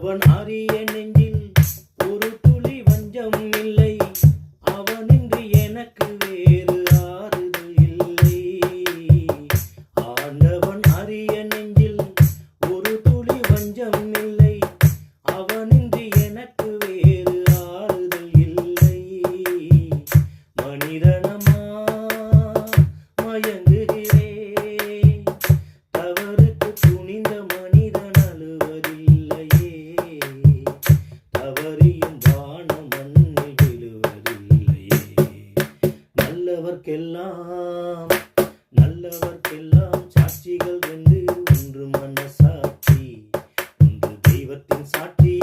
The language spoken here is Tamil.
அவன் ஆரிய நெஞ்சில் ஒரு துளி வஞ்சம் இல்லை. அவனின்றி எனக்கு வேறு ஆறுதல் இல்லை. ஆண்டவன் ஆரிய நெஞ்சில் ஒரு துளி வஞ்சம் இல்லை. அவனின்றி எனக்கு வேறு ஆறுதல் இல்லை. மனிதனமா மயங்குகிறேன். தவறுக்கு துணிந்த மனிதன் அழுவதில்லையே. தவறியும் வானம் மண்ணில் விழுவதில்லையே. நல்லவர்க்கெல்லாம் சாட்சிகள் ரெண்டு. ஒன்று மனசாட்சி, ஒன்று தெய்வத்தின் சாட்சி.